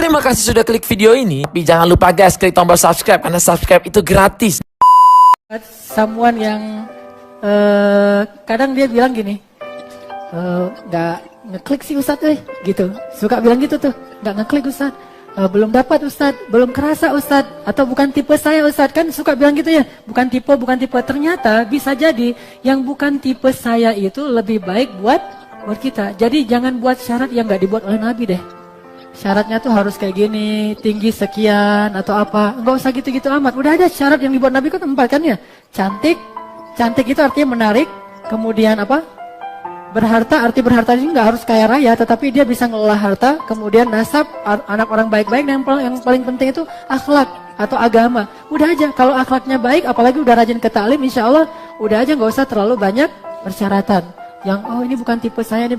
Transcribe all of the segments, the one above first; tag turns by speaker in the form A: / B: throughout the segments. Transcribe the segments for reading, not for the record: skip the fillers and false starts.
A: Terima kasih sudah klik video ini. Tapi jangan lupa guys, klik tombol subscribe karena subscribe itu gratis.
B: Someone yang kadang dia bilang gini, nggak ngeklik sih Ustadz, gitu. Suka bilang gitu tuh, nggak ngeklik Ustadz, belum dapat Ustadz, belum kerasa Ustadz, atau bukan tipe saya Ustadz, kan suka bilang gitu ya, bukan tipe. Ternyata bisa jadi yang bukan tipe saya itu lebih baik buat kita. Jadi jangan buat syarat yang nggak dibuat oleh Nabi deh. Syaratnya tuh harus kayak gini, tinggi sekian atau apa, nggak usah gitu-gitu amat. Udah ada syarat yang dibuat Nabi kan 4 kan ya, cantik itu artinya menarik, kemudian apa? Berharta, arti berharta ini nggak harus kaya raya, tetapi dia bisa ngelola harta, kemudian nasab, anak orang baik-baik, dan yang paling penting itu akhlak atau agama. Udah aja, kalau akhlaknya baik, apalagi udah rajin ke taklim, insya Allah, udah aja nggak usah terlalu banyak persyaratan. Yang, oh ini bukan tipe saya,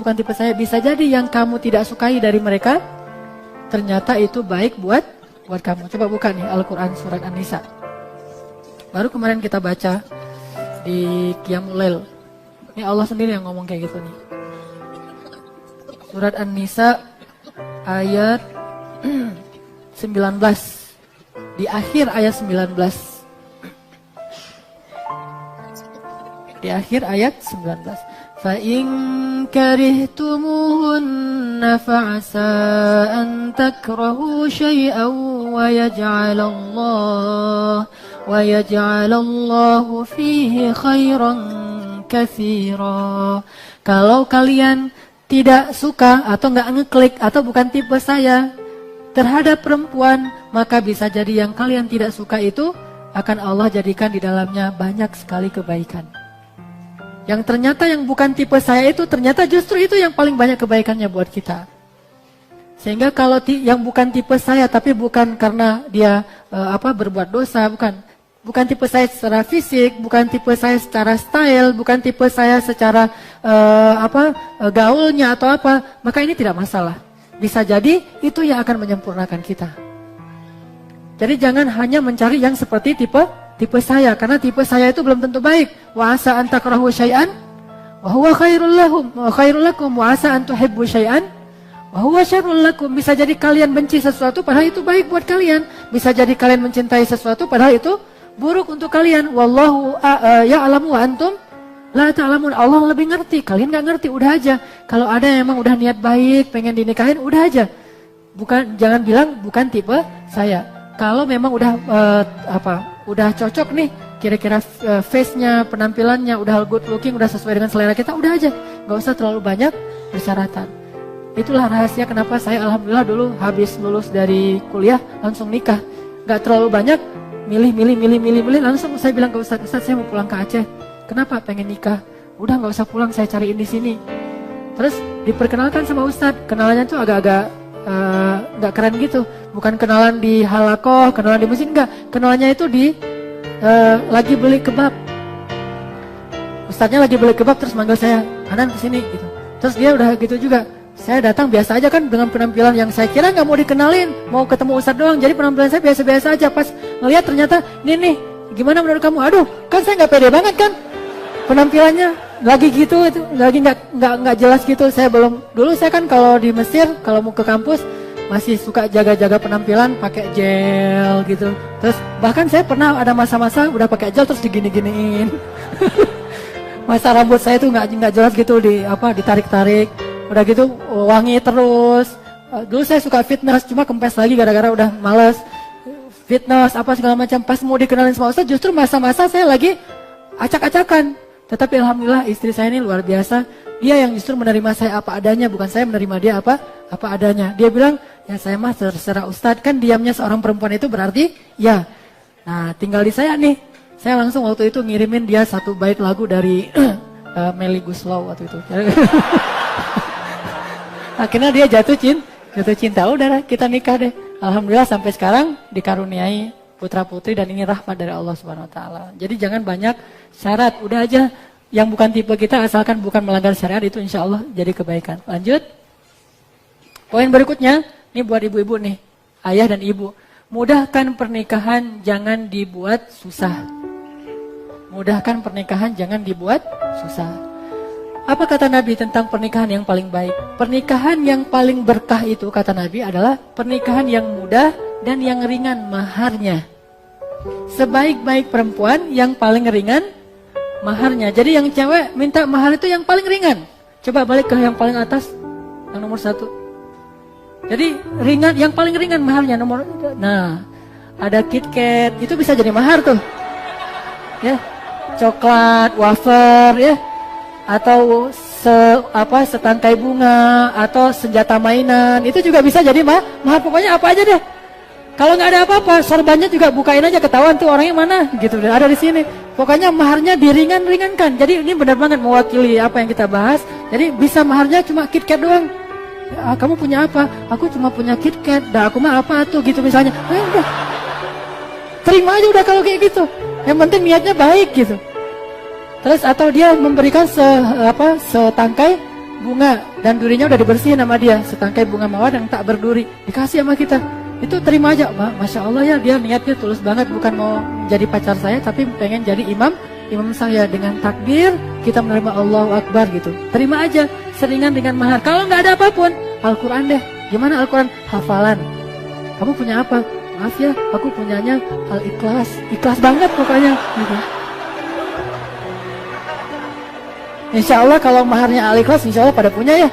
B: bisa jadi yang kamu tidak sukai dari mereka, ternyata itu baik buat kamu. Coba buka nih Al-Quran surat An-Nisa. Baru kemarin kita baca di Qiyamul Lail. Ini Allah sendiri yang ngomong kayak gitu nih. Surat An-Nisa ayat 19. Di akhir ayat 19. Di akhir ayat 19. فَإِنْ كَرِهْتُمُوهُنَّ فَعَسَىٰ أَنْ تَكْرَهُوا شَيْئًا وَيَجْعَلَ اللَّهُ فِيهِ خَيْرًا كَثِيرًا. Kalau kalian tidak suka atau nggak ngeklik atau bukan tipe saya terhadap perempuan, maka bisa jadi yang kalian tidak suka itu akan Allah jadikan di dalamnya banyak sekali kebaikan. Yang ternyata yang bukan tipe saya itu ternyata justru itu yang paling banyak kebaikannya buat kita. Sehingga kalau yang bukan tipe saya tapi bukan karena dia berbuat dosa, bukan tipe saya secara fisik, bukan tipe saya secara style, bukan tipe saya secara gaulnya atau apa, maka ini tidak masalah. Bisa jadi itu yang akan menyempurnakan kita. Jadi jangan hanya mencari yang seperti tipe saya, karena tipe saya itu belum tentu baik. Wa asa an takrahu syai'an wa huwa khairul lakum wa asa an tuhibbu syai'an wa huwa syarrul lakum. Bisa jadi kalian benci sesuatu padahal itu baik buat kalian. Bisa jadi kalian mencintai sesuatu padahal itu buruk untuk kalian. Wallahu ya'lamu wa antum la ta'lamun. Allah lebih ngerti, kalian enggak ngerti. Udah aja. Kalau ada yang emang udah niat baik pengen dinikahin, udah aja. Jangan bilang bukan tipe saya. Kalau memang udah udah cocok nih, kira-kira face-nya, penampilannya udah good looking, udah sesuai dengan selera kita, udah aja, nggak usah terlalu banyak persyaratan. Itulah rahasia kenapa saya alhamdulillah dulu habis lulus dari kuliah langsung nikah, nggak terlalu banyak milih, langsung saya bilang ke Ustadz, saya mau pulang ke Aceh. Kenapa? Pengen nikah. Udah nggak usah pulang, saya cariin di sini. Terus diperkenalkan sama Ustadz, kenalannya tuh agak-agak nggak keren gitu, bukan kenalan di halakoh, kenalan di masjid, enggak, kenalannya itu di lagi beli kebab. Ustadznya lagi beli kebab terus manggil saya, Hanan kesini gitu. Terus dia udah gitu juga, saya datang biasa aja kan dengan penampilan yang saya kira nggak mau dikenalin, mau ketemu Ustadz doang, jadi penampilan saya biasa-biasa aja. Pas ngelihat ternyata ini nih, gimana menurut kamu? Aduh, kan saya nggak pede banget kan penampilannya. Lagi gitu, itu lagi nggak jelas gitu. Saya belum, dulu saya kan kalau di Mesir kalau mau ke kampus masih suka jaga-jaga penampilan pakai gel gitu. Terus bahkan saya pernah ada masa-masa udah pakai gel terus digini-giniin. Masa rambut saya tuh nggak jelas gitu, ditarik-tarik. Udah gitu wangi terus. Dulu saya suka fitness, cuma kempes lagi gara-gara udah males fitness apa segala macam. Pas mau dikenalin sama Ustaz, justru masa-masa saya lagi acak-acakan. Tetapi alhamdulillah istri saya ini luar biasa. Dia yang justru menerima saya apa adanya, bukan saya menerima dia apa adanya. Dia bilang, ya saya mah terserah Ustadz, kan diamnya seorang perempuan itu berarti ya. Nah tinggal di saya nih. Saya langsung waktu itu ngirimin dia 1 bait lagu dari Melly Guslow waktu itu. Akhirnya dia jatuh cinta. Udah kita nikah deh. Alhamdulillah sampai sekarang dikaruniai putra putri, dan ini rahmat dari Allah Subhanahu Wa Taala. Jadi jangan banyak syarat, udah aja yang bukan tipe kita asalkan bukan melanggar syariat, itu insya Allah jadi kebaikan. Lanjut, poin berikutnya, ini buat ibu-ibu nih, ayah dan ibu, mudahkan pernikahan, jangan dibuat susah. Mudahkan pernikahan, jangan dibuat susah. Apa kata Nabi tentang pernikahan yang paling baik? Pernikahan yang paling berkah itu kata Nabi adalah pernikahan yang mudah dan yang ringan maharnya. Sebaik-baik perempuan yang paling ringan maharnya. Jadi yang cewek minta mahar itu yang paling ringan. Coba balik ke yang paling atas, yang nomor 1. Jadi ringan, yang paling ringan maharnya nomor. Nah, ada KitKat, itu bisa jadi mahar tuh. Ya, coklat, wafer, ya. Atau setangkai bunga atau senjata mainan, itu juga bisa jadi mahar. Pokoknya apa aja deh. Kalau nggak ada apa-apa, sorbannya juga bukain aja, ketahuan tuh orangnya mana gitu, ada di sini. Pokoknya maharnya diringankan. Jadi ini benar banget mewakili apa yang kita bahas. Jadi bisa maharnya cuma KitKat doang. Ya, kamu punya apa? Aku cuma punya KitKat. Dah aku mah apa tuh gitu misalnya. Udah. Terima aja udah kalau kayak gitu. Yang penting niatnya baik gitu. Terus atau dia memberikan setangkai bunga dan durinya udah dibersihin sama dia, setangkai bunga mawar yang tak berduri dikasih sama kita. Itu terima aja, Masya Allah ya, dia niatnya tulus banget, bukan mau jadi pacar saya tapi pengen jadi imam saya. Dengan takbir kita menerima Allahu Akbar gitu. Terima aja, seringan dengan mahar. Kalau nggak ada apapun, Al-Quran deh. Gimana Al-Quran? Hafalan. Kamu punya apa? Maaf ya, aku punyanya Al-Ikhlas. Ikhlas banget pokoknya gitu. Insya Allah kalau maharnya Al-Ikhlas, insya Allah pada punya ya.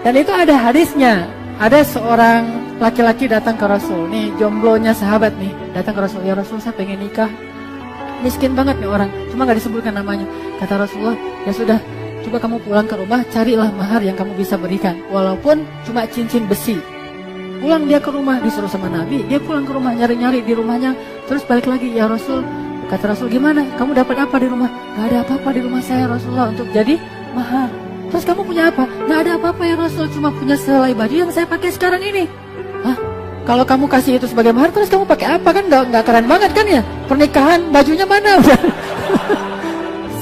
B: Dan itu ada hadisnya. Ada seorang laki-laki datang ke Rasul. Nih jomblonya sahabat nih, datang ke Rasul. Ya Rasul, saya pengen nikah. Miskin banget nih orang, cuma gak disebutkan namanya. Kata Rasulullah, ya sudah, coba kamu pulang ke rumah, carilah mahar yang kamu bisa berikan. Walaupun cuma cincin besi. Pulang dia ke rumah, disuruh sama Nabi. Dia pulang ke rumah, nyari-nyari di rumahnya. Terus balik lagi, ya Rasul. Kata Rasul, gimana? Kamu dapat apa di rumah? Gak ada apa-apa di rumah saya Rasulullah untuk jadi mahar. Terus kamu punya apa? Gak ada apa-apa ya Rasul, cuma punya sehelai baju yang saya pakai sekarang ini. Hah? Kalau kamu kasih itu sebagai mahar, terus kamu pakai apa? Kan gak keren banget kan ya? Pernikahan bajunya mana?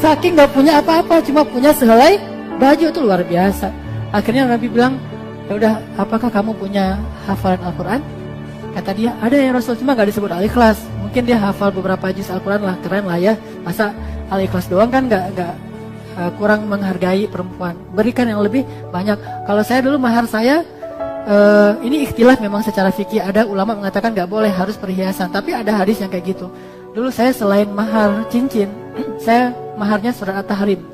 B: Saking gak punya apa-apa, cuma punya sehelai baju, itu luar biasa. Akhirnya Nabi bilang, ya udah, apakah kamu punya hafalan Al-Quran? Kata dia, ada ya Rasul, cuma gak disebut Al-Ikhlas. Mungkin dia hafal beberapa juz Al-Quran lah, keren lah ya. Masa Al-Ikhlas doang kan gak kurang menghargai perempuan. Berikan yang lebih banyak. Kalau saya dulu mahar saya, ini ikhtilaf memang secara fikih. Ada ulama mengatakan gak boleh, harus perhiasan. Tapi ada hadis yang kayak gitu. Dulu saya selain mahar cincin, saya maharnya surat At-Tahrim.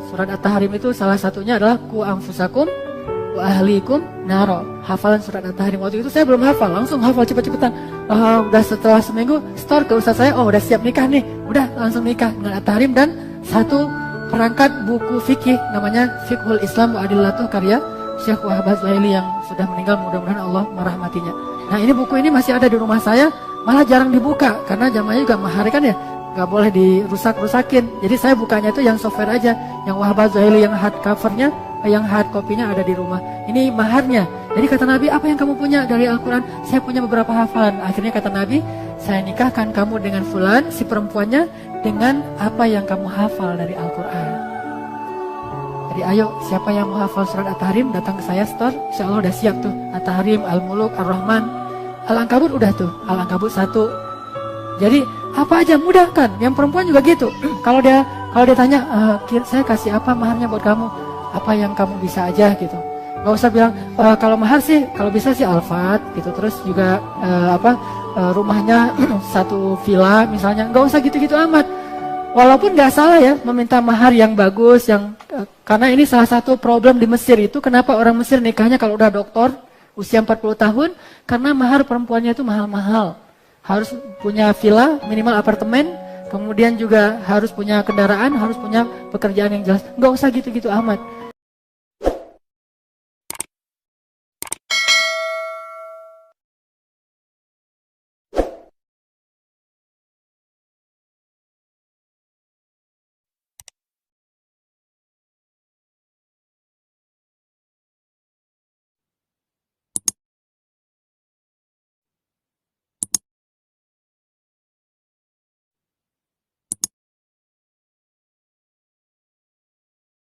B: Surat At-Tahrim itu salah satunya adalah ku anfusakum wa ahlikum naro. Hafalan surat At-Tahrim. Waktu itu saya belum hafal, langsung hafal cepet-cepetan. Udah setelah seminggu store ke ustaz saya, udah siap nikah nih. Udah langsung nikah dengan At-Tahrim dan satu perangkat buku fikih namanya Fiqhul Islam wa Adillatuh karya Syekh Wahab Az-Zuhaili yang sudah meninggal, mudah-mudahan Allah merahmatinya. Nah ini buku ini masih ada di rumah saya, malah jarang dibuka karena zamannya juga mahar kan ya, nggak boleh dirusak-rusakin. Jadi saya bukanya itu yang software aja, yang Wahab Az-Zuhaili yang hard covernya, yang hard copy-nya ada di rumah. Ini maharnya. Jadi kata Nabi, apa yang kamu punya dari Al-Quran? Saya punya beberapa hafalan. Akhirnya kata Nabi, saya nikahkan kamu dengan fulan, si perempuannya, dengan apa yang kamu hafal dari Al-Quran. Jadi ayo, siapa yang mau hafal surat At-Tahrim, datang ke saya store. Insya Allah udah siap tuh. At-Tahrim, Al-Muluk, Ar-Rahman, Al-Ankabut udah tuh. Al-Ankabut 1. Jadi apa aja mudah kan. Yang perempuan juga gitu. Kalau dia tanya, saya kasih apa maharnya buat kamu? Apa yang kamu bisa aja gitu. Gak usah bilang, kalau mahar sih, kalau bisa sih Al-Fat gitu. Terus juga rumahnya satu villa misalnya. Gak usah gitu-gitu amat. Walaupun gak salah ya meminta mahar yang bagus, yang karena ini salah satu problem di Mesir itu. Kenapa orang Mesir nikahnya kalau udah doktor usia 40 tahun? Karena mahar perempuannya itu mahal-mahal. Harus punya villa, minimal apartemen. Kemudian juga harus punya kendaraan, harus punya pekerjaan yang jelas. Gak usah gitu-gitu amat.